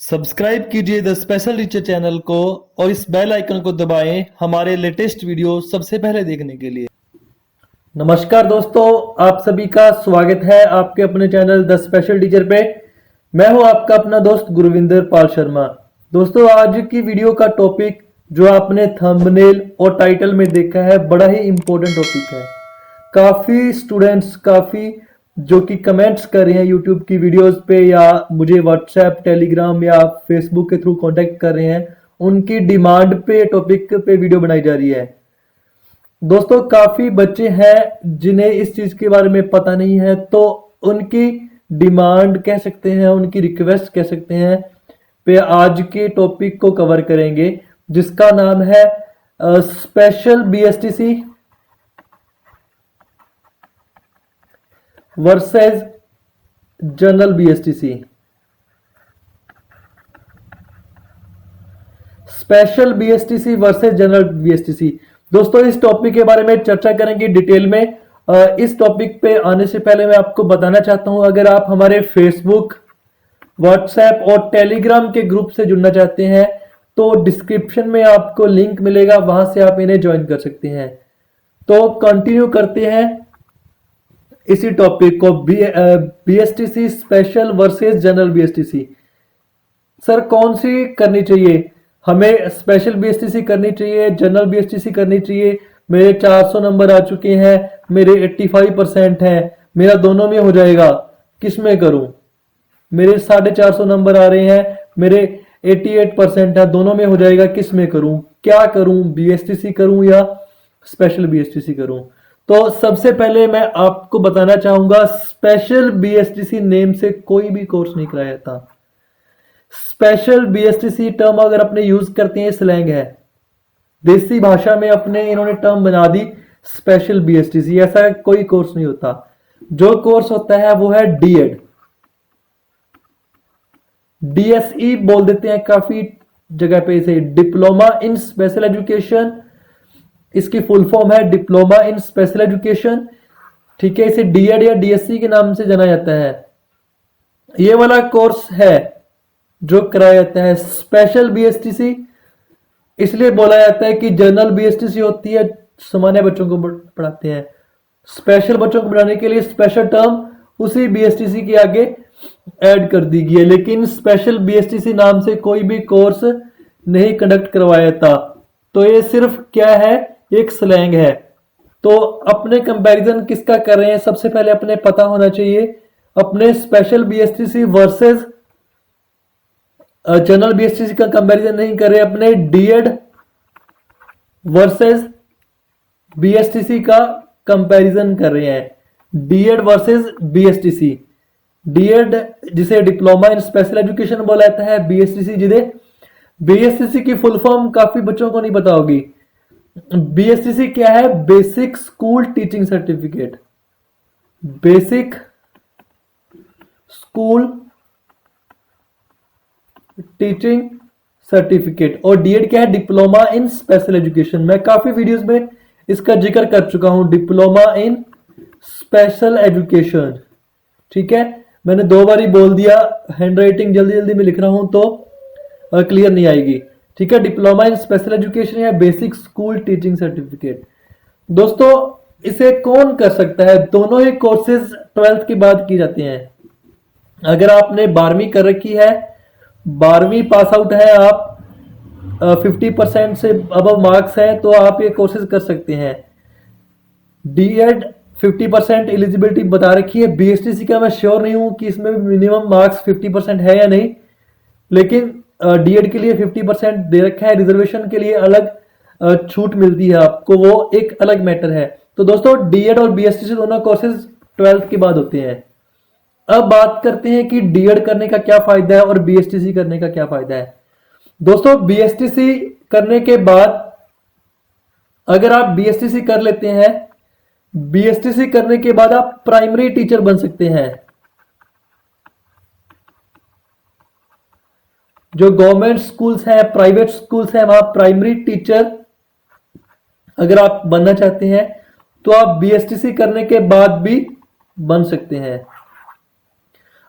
Subscribe कीजिए the special teacher channel को और इस बेल आइकन को दबाएं हमारे लेटेस्ट वीडियो सबसे पहले देखने के लिए। नमस्कार दोस्तों, आप सभी का स्वागत है आपके अपने चैनल द स्पेशल टीचर पे। मैं हूं आपका अपना दोस्त गुरविंदर पाल शर्मा। दोस्तों, आज की वीडियो का टॉपिक जो आपने थंबनेल और टाइटल में देखा है बड़ा ही इंपॉर्टेंट टॉपिक है। काफ़ी स्टूडेंट्स जो कि कमेंट्स कर रहे हैं यूट्यूब की वीडियोस पे या मुझे व्हाट्सएप, टेलीग्राम या फेसबुक के थ्रू कांटेक्ट कर रहे हैं, उनकी डिमांड पे टॉपिक पे वीडियो बनाई जा रही है। दोस्तों, काफ़ी बच्चे हैं जिन्हें इस चीज़ के बारे में पता नहीं है, तो उनकी डिमांड कह सकते हैं, उनकी रिक्वेस्ट कह सकते हैं पे आज के टॉपिक को कवर करेंगे, जिसका नाम है special BSTC versus general BSTC. Special BSTC versus general BSTC. दोस्तों, इस टॉपिक के बारे में चर्चा करेंगे डिटेल में। इस टॉपिक पे आने से पहले मैं आपको बताना चाहता हूं, अगर आप हमारे फेसबुक, व्हाट्सएप और टेलीग्राम के ग्रुप से जुड़ना चाहते हैं तो डिस्क्रिप्शन में आपको लिंक मिलेगा, वहां से आप इन्हें ज्वाइन कर सकते हैं। तो कंटिन्यू करते हैं इसी टॉपिक को, BSTC special versus general BSTC. Sir, कौन सी करनी चाहिए? हमें स्पेशल बीएसटीसी करनी चाहिए, जनरल बीएसटीसी करनी चाहिए? मेरे 400 नंबर आ चुके हैं, मेरे 85% हैं, मेरा दोनों में हो जाएगा, किस में करूं? मेरे 450 नंबर आ रहे हैं, मेरे 88% है, दोनों में हो जाएगा, किस में करूं? क्या करूं? बीएसटीसी करूं या स्पेशल बीएसटीसी करूं? तो सबसे पहले मैं आपको बताना चाहूंगा, स्पेशल बीएसटीसी नेम से कोई भी कोर्स नहीं कराया जाता। स्पेशल बीएसटीसी टर्म अगर अपने यूज करते हैं, स्लैंग है, देसी भाषा में अपने इन्होंने टर्म बना दी स्पेशल बीएसटीसी। ऐसा कोई कोर्स नहीं होता। जो कोर्स होता है वो है डीएड, डीएसई बोल देते हैं काफी जगह पे इसे, डिप्लोमा इन स्पेशल एजुकेशन। इसकी फुल फॉर्म है डिप्लोमा इन स्पेशल एजुकेशन। ठीक है, इसे डीएड या डीएससी के नाम से जाना जाता है। ये वाला कोर्स है जो कराया जाता है। स्पेशल बीएसटीसी इसलिए बोला जाता है कि जनरल बीएसटीसी होती है, सामान्य बच्चों को पढ़ाते हैं। स्पेशल बच्चों को पढ़ाने के लिए स्पेशल टर्म उसी बीएसटीसी के आगे ऐड कर दी गई है, लेकिन स्पेशल बीएसटीसी नाम से कोई भी कोर्स नहीं कंडक्ट करवाया जाता। तो ये सिर्फ क्या है, एक स्लैंग है। तो अपने कंपैरिजन किसका कर रहे हैं, सबसे पहले अपने पता होना चाहिए। अपने special BSTC versus general BSTC का कंपैरिजन नहीं कर रहे, अपने डीएड वर्सेस बीएसटीसी का कंपैरिजन कर रहे हैं। DEd versus BSTC. डीएड जिसे डिप्लोमा इन स्पेशल एजुकेशन बोला जाता है, बीएसटीसी जिसे, बीएसटीसी की फुल फॉर्म काफी बच्चों को नहीं पता होगी। बीएसटीसी क्या है? Basic school teaching certificate, basic school teaching certificate. और डीएड क्या है? Diploma in special education. मैं काफी वीडियोस में इसका जिक्र कर चुका हूं, डिप्लोमा इन स्पेशल एजुकेशन। ठीक है, मैंने 2 बार बोल दिया, हैंड राइटिंग जल्दी जल्दी में लिख रहा हूं तो क्लियर नहीं आएगी। ठीक है, डिप्लोमा इन स्पेशल एजुकेशन या बेसिक स्कूल टीचिंग सर्टिफिकेट। दोस्तों, इसे कौन कर सकता है? दोनों ही कोर्सेज 12th के बाद किए जाते हैं। अगर आपने 12वीं कर रखी है, 12वीं पास आउट है आप, 50% से अबव मार्क्स है, तो आप ये कोर्सेज कर सकते हैं। डीएड 50% एलिजिबिलिटी बता रखी है। बीएसटीसी का मैं श्योर नहीं हूं कि इसमें मिनिमम मार्क्स 50% है या नहीं, लेकिन डीएड के लिए 50% दे रखा है। रिजर्वेशन के लिए अलग छूट मिलती है आपको, वो एक अलग मैटर है। तो दोस्तों, डीएड और बीएसटीसी दोनों कोर्सेज 12th के बाद होते हैं। अब बात करते हैं कि डीएड करने का क्या फायदा है और बीएसटीसी करने का क्या फायदा है। दोस्तों, बीएसटीसी करने के बाद अगर आप बीएसटीसी कर लेते हैं, बीएसटीसी करने के बाद आप प्राइमरी टीचर बन सकते हैं। जो गवर्नमेंट स्कूल्स हैं, प्राइवेट स्कूल्स हैं, वहां प्राइमरी टीचर अगर आप बनना चाहते हैं तो आप बीएसटीसी करने के बाद भी बन सकते हैं।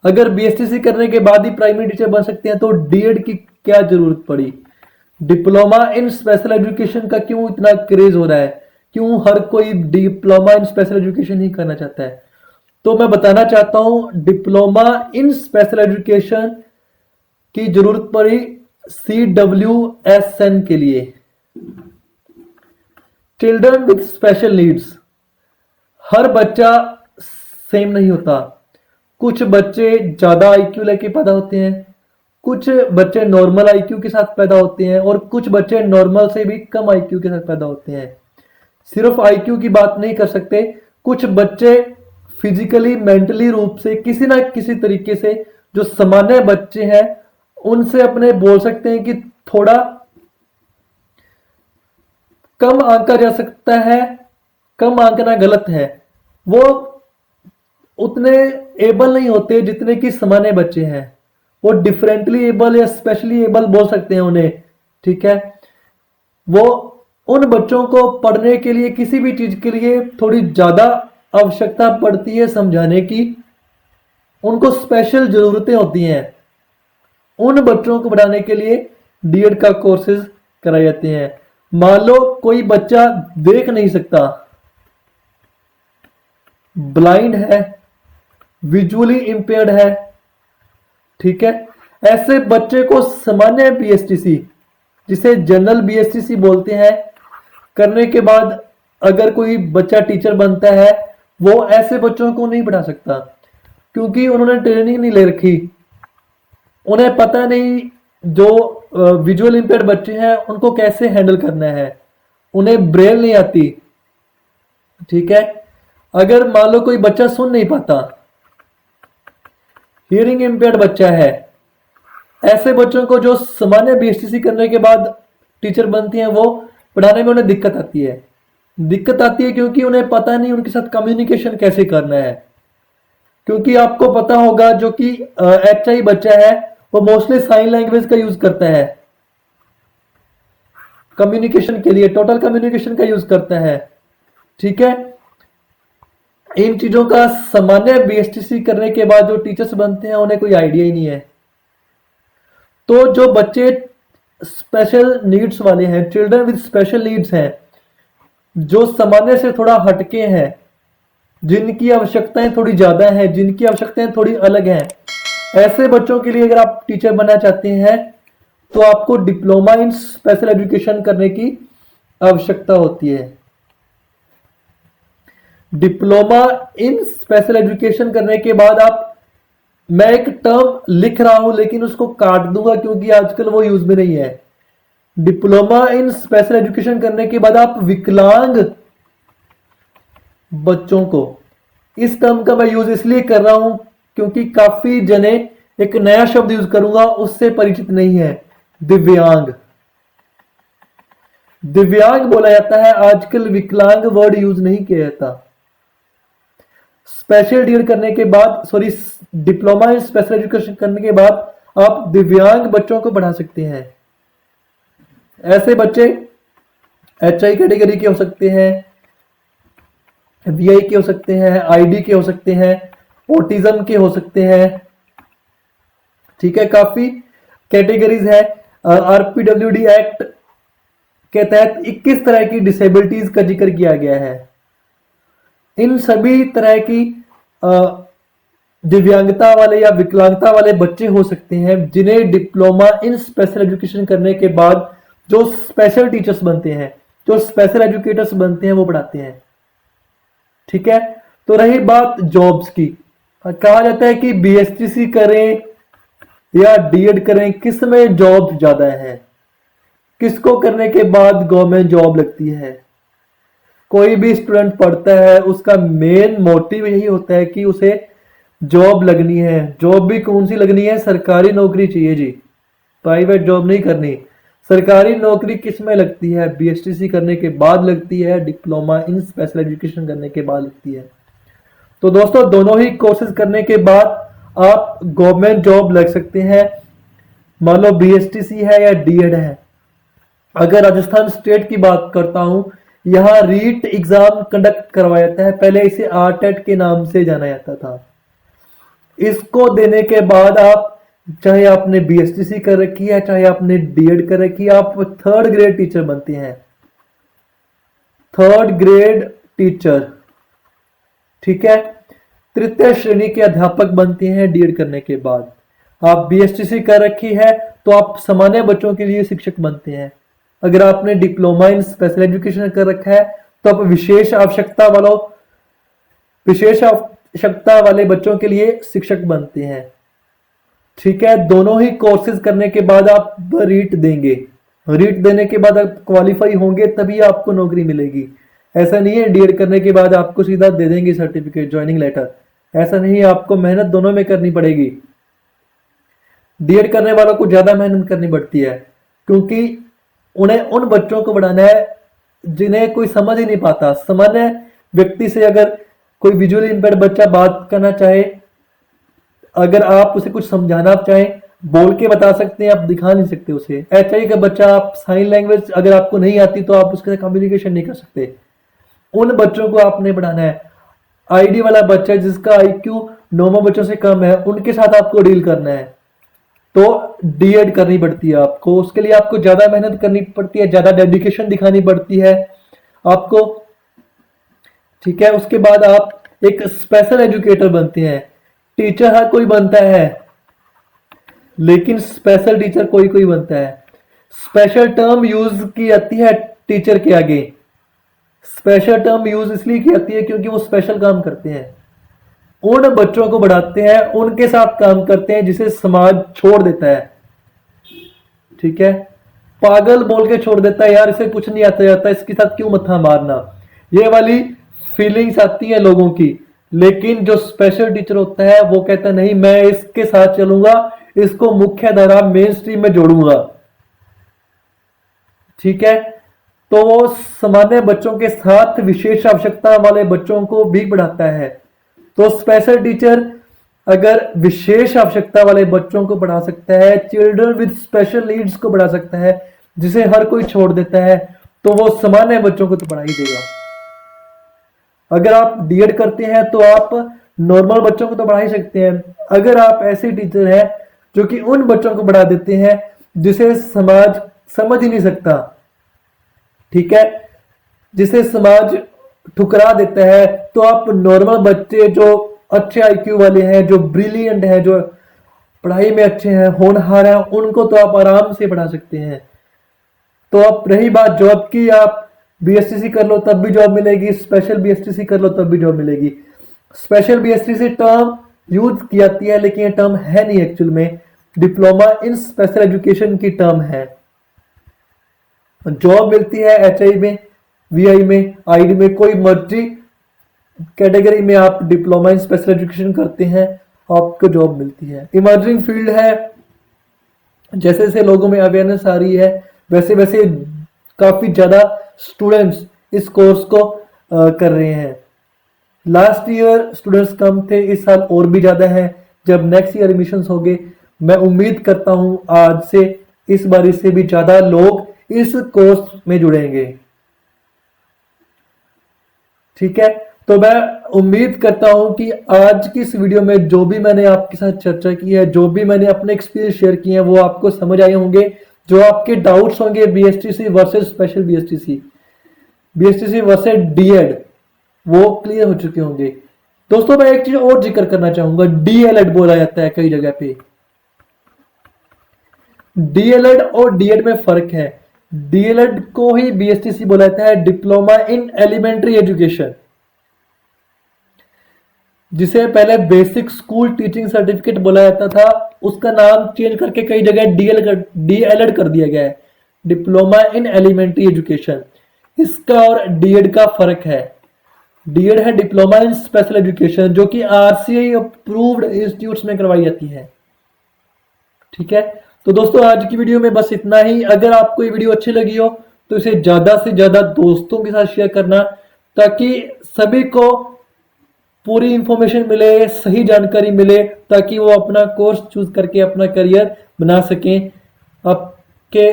अगर बीएसटीसी करने के बाद ही प्राइमरी टीचर बन सकते हैं तो डीएड की क्या जरूरत पड़ी? डिप्लोमा इन स्पेशल एजुकेशन का क्यों इतना क्रेज हो रहा है? क्यों हर कोई डिप्लोमा इन स्पेशल एजुकेशन ही करना चाहता है? तो मैं बताना चाहता हूं डिप्लोमा इन स्पेशल एजुकेशन की जरूरत पड़ी CWSN के लिए, चिल्ड्रन विद स्पेशल नीड्स। हर बच्चा सेम नहीं होता, कुछ बच्चे ज्यादा आईक्यू लेके पैदा होते हैं, कुछ बच्चे नॉर्मल आईक्यू के साथ पैदा होते हैं और कुछ बच्चे नॉर्मल से भी कम आईक्यू के साथ पैदा होते हैं। सिर्फ आईक्यू की बात नहीं कर सकते, कुछ बच्चे फिजिकली मेंटली रूप से किसी ना किसी तरीके से जो सामान्य बच्चे हैं उनसे अपने बोल सकते हैं कि थोड़ा कम आंका जा सकता है। कम आंकना गलत है, वो उतने एबल नहीं होते जितने कि सामान्य बच्चे हैं। वो डिफरेंटली एबल या स्पेशली एबल बोल सकते हैं उन्हें, ठीक है। वो उन बच्चों को पढ़ने के लिए किसी भी चीज के लिए थोड़ी ज्यादा आवश्यकता पड़ती है समझाने की, उनको स्पेशल जरूरतें होती हैं। उन बच्चों को पढ़ाने के लिए डीएड का कोर्सेज कराए जाते हैं। मान लो कोई बच्चा देख नहीं सकता, ब्लाइंड है, विजुअली इंपेयर्ड है, ठीक है, ऐसे बच्चे को सामान्य बीएसटीसी, जिसे जनरल बीएसटीसी बोलते हैं, करने के बाद अगर कोई बच्चा टीचर बनता है वो ऐसे बच्चों को नहीं पढ़ा सकता, क्योंकि उन्होंने ट्रेनिंग नहीं ले रखी। उन्हें पता नहीं जो विजुअल इंपेयर्ड बच्चे हैं उनको कैसे हैंडल करना है, उन्हें ब्रेल नहीं आती, ठीक है। अगर मान लो कोई बच्चा सुन नहीं पाता, हियरिंग इंपेयर्ड बच्चा है, ऐसे बच्चों को जो सामान्य बीएसटीसी करने के बाद टीचर बनती हैं वो पढ़ाने में उन्हें दिक्कत आती है। दिक्कत आती है क्योंकि उन्हें पता नहीं उनके साथ कम्युनिकेशन कैसे करना है। क्योंकि आपको पता होगा जो कि HI बच्चा है वो मोस्टली साइन लैंग्वेज का यूज करता है कम्युनिकेशन के लिए, टोटल कम्युनिकेशन का यूज करता है, ठीक है। इन चीजों का सामान्य बीएसटीसी करने के बाद जो टीचर्स बनते हैं उन्हें कोई आइडिया ही नहीं है। तो जो बच्चे स्पेशल नीड्स वाले हैं, चिल्ड्रन विद स्पेशल नीड्स हैं, जो सामान्य से थोड़ा हटके हैं, जिनकी आवश्यकताएं थोड़ी ज्यादा हैं, जिनकी आवश्यकताएं थोड़ी अलग हैं, ऐसे बच्चों के लिए अगर आप टीचर बनना चाहते हैं तो आपको डिप्लोमा इन स्पेशल एजुकेशन करने की आवश्यकता होती है। डिप्लोमा इन स्पेशल एजुकेशन करने के बाद आप, मैं एक टर्म लिख रहा हूं लेकिन उसको काट दूंगा क्योंकि आजकल वो यूज में नहीं है। डिप्लोमा इन स्पेशल एजुकेशन करने के बाद आप विकलांग बच्चों को, इस टर्म का मैं यूज इसलिए कर रहा हूं क्योंकि काफी जने एक नया शब्द यूज करूंगा उससे परिचित नहीं है, दिव्यांग। दिव्यांग बोला जाता है, आजकल विकलांग वर्ड यूज नहीं किया जाता। स्पेशल डीएड करने के बाद, sorry, diploma in special education करने के बाद आप दिव्यांग बच्चों को पढ़ा सकते हैं। ऐसे बच्चे HI कैटेगरी के हो सकते हैं, VI के हो सकते हैं, ID के हो सकते हैं, ऑटिज्म के हो सकते हैं, ठीक है। काफी कैटेगरीज है। RPWD एक्ट के तहत 21 तरह की डिसेबिलिटीज का जिक्र किया गया है। इन सभी तरह की दिव्यांगता वाले या विकलांगता वाले बच्चे हो सकते हैं जिन्हें डिप्लोमा इन स्पेशल एजुकेशन करने के बाद जो स्पेशल टीचर्स बनते हैं, जो स्पेशल एजुकेटर्स बनते हैं, वो पढ़ाते हैं, ठीक है। तो रही बात जॉब्स की, कहा जाता है कि बीएसटीसी करें या डीएड करें, किस में जॉब ज्यादा है, किसको करने के बाद गवर्नमेंट जॉब लगती है। कोई भी स्टूडेंट पढ़ता है उसका मेन मोटिव यही होता है कि उसे जॉब लगनी है। जॉब भी कौन सी लगनी है? सरकारी नौकरी चाहिए जी, प्राइवेट जॉब नहीं करनी। सरकारी नौकरी किस में लगती है? बीएसटीसी करने के बाद लगती है, डिप्लोमा इन स्पेशल एजुकेशन करने के बाद लगती है। तो दोस्तों, दोनों ही कोर्सेज करने के बाद आप गवर्नमेंट जॉब लग सकते हैं। मान लो बीएसटीसी है या डीएड है। अगर राजस्थान स्टेट की बात करता हूं, यहाँ रीट एग्जाम कंडक्ट करवाया जाता है, पहले इसे RTET के नाम से जाना जाता था। इसको देने के बाद आप, चाहे आपने बीएसटीसी कर रखी है चाहे आपने डीएड कर रखी है, आप थर्ड ग्रेड टीचर बनते हैं, थर्ड ग्रेड टीचर। ठीक है, तृतीय श्रेणी के अध्यापक बनते हैं डीएड करने के बाद। आप बीएसटीसी कर रखी है तो आप सामान्य बच्चों के लिए शिक्षक बनते हैं। अगर आपने डिप्लोमा इन स्पेशल एजुकेशन कर रखा है तो आप विशेष आवश्यकता वाले बच्चों के लिए शिक्षक बनते हैं। ठीक है, दोनों ही कोर्सेज करने के बाद आप रीट देंगे, रीट देने के बाद आप क्वालिफाई होंगे तभी आपको नौकरी मिलेगी। ऐसा नहीं है डीएड करने के बाद आपको सीधा दे देंगे सर्टिफिकेट, ज्वाइनिंग लेटर, ऐसा नहीं, आपको मेहनत दोनों में करनी पड़ेगी। डीएड करने वालों को ज्यादा मेहनत करनी पड़ती है क्योंकि उन्हें उन बच्चों को पढ़ाना है जिन्हें कोई समझ ही नहीं पाता। सामान्य व्यक्ति से अगर कोई विजुअली इंपेयर्ड बच्चा बात करना चाहे, अगर आप उसे कुछ समझाना चाहें, बोल के बता सकते हैं, आप दिखा नहीं सकते उसे। एचआई का बच्चा, आप साइन लैंग्वेज अगर आपको नहीं आती तो आप उसके साथ कम्युनिकेशन नहीं कर सकते। उन बच्चों को आपने पढ़ाना है। आईडी वाला बच्चा जिसका आईक्यू नॉर्मल बच्चों से कम है, उनके साथ आपको डील करना है, तो डीएड करनी पड़ती है आपको। उसके लिए आपको ज्यादा मेहनत करनी पड़ती है, ज्यादा डेडिकेशन दिखानी पड़ती है आपको। ठीक है, उसके बाद आप एक स्पेशल एजुकेटर बनते हैं। टीचर हर कोई बनता है लेकिन स्पेशल टीचर कोई कोई बनता है। स्पेशल टर्म यूज की जाती है टीचर के आगे। स्पेशल टर्म यूज इसलिए की जाती है क्योंकि वो स्पेशल काम करते हैं, उन बच्चों को बढ़ाते हैं, उनके साथ काम करते हैं जिसे समाज छोड़ देता है। ठीक है, पागल बोल के छोड़ देता है, यार इसे कुछ नहीं आता जाता, इसके साथ क्यों मत्था मारना, ये वाली फीलिंग्स आती है लोगों की। लेकिन जो स्पेशल टीचर होता है वो कहता है नहीं, मैं इसके साथ चलूंगा, इसको मुख्य धारा मेन स्ट्रीम में जोड़ूंगा। ठीक है, तो वो सामान्य बच्चों के साथ विशेष आवश्यकता वाले बच्चों को भी पढ़ाता है। तो स्पेशल टीचर अगर विशेष आवश्यकता वाले बच्चों को पढ़ा सकता है, चिल्ड्रन विद स्पेशल नीड्स को पढ़ा सकता है जिसे हर कोई छोड़ देता है, तो वो सामान्य बच्चों को तो पढ़ा ही देगा। अगर आप डीएड करते हैं तो आप नॉर्मल बच्चों को तो पढ़ा ही सकते हैं। अगर आप ऐसे टीचर हैं जो कि उन बच्चों को पढ़ा देते हैं जिसे समाज समझ ही नहीं सकता, ठीक है, जिसे समाज ठुकरा देता है, तो आप नॉर्मल बच्चे जो अच्छे आईक्यू वाले हैं, जो ब्रिलियंट हैं, जो पढ़ाई में अच्छे हैं, होनहार हैं, उनको तो आप आराम से पढ़ा सकते हैं। तो अब रही बात जॉब की, आप बीएसटीसी कर लो तब भी जॉब मिलेगी, स्पेशल बीएसटीसी कर लो तब भी जॉब मिलेगी। स्पेशल बीएसटीसी टर्म यूज की जाती है लेकिन ये टर्म है नहीं, एक्चुअल में डिप्लोमा इन स्पेशल एजुकेशन की टर्म है। जॉब मिलती है एचआई में, वीआई में, आईडी में, कोई मर्जी कैटेगरी में आप डिप्लोमा इन स्पेशल एजुकेशन करते हैं आपको जॉब मिलती है। इमर्जिंग फील्ड है, जैसे जैसे लोगों में अवेयरनेस आ रही है वैसे वैसे काफी ज्यादा स्टूडेंट्स इस कोर्स को कर रहे हैं। लास्ट ईयर स्टूडेंट्स कम थे, इस साल और भी ज्यादा है। जब नेक्स्ट ईयर एडमिशंस होंगे, मैं उम्मीद करता हूं आज से इस बारी से भी ज्यादा लोग इस कोर्स में जुड़ेंगे। ठीक है, तो मैं उम्मीद करता हूं कि आज की इस वीडियो में जो भी मैंने आपके साथ चर्चा की है, जो भी मैंने अपने एक्सपीरियंस शेयर किए हैं, वो आपको समझ आए होंगे। जो आपके डाउट्स होंगे BSTC versus special BSTC, BSTC versus DEd, वो क्लियर हो चुके होंगे। दोस्तों मैं एक चीज और जिक्र करना चाहूंगा, डीएलएड बोला जाता है कई जगह पे। डीएलएड और डीएड में फर्क है। डीएलएड को ही बीएसटीसी बोला जाता है, डिप्लोमा इन एलिमेंट्री एजुकेशन, जिसे पहले बेसिक स्कूल टीचिंग सर्टिफिकेट बोला जाता था, उसका नाम चेंज करके कई जगह डीएलएड कर दिया गया है, डिप्लोमा इन एलिमेंट्री एजुकेशन। इसका और डीएड का फर्क है। डीएड है डिप्लोमा इन स्पेशल एजुकेशन, जो कि आरसीआई अप्रूव्ड इंस्टीट्यूट्स में करवाई जाती है। ठीक है, तो दोस्तों आज की वीडियो में बस इतना ही। अगर आपको ये वीडियो अच्छी लगी हो तो इसे ज्यादा से ज्यादा दोस्तों के साथ शेयर करना, ताकि सभी को पूरी इंफॉर्मेशन मिले, सही जानकारी मिले, ताकि वो अपना कोर्स चूज करके अपना करियर बना सकें। आपके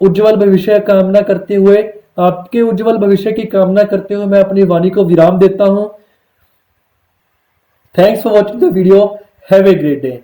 उज्जवल भविष्य कामना करते हुए, आपके उज्जवल भविष्य की कामना करते हुए मैं अपनी वाणी को विराम देता हूं। Thanks for watching the video. Have a great day.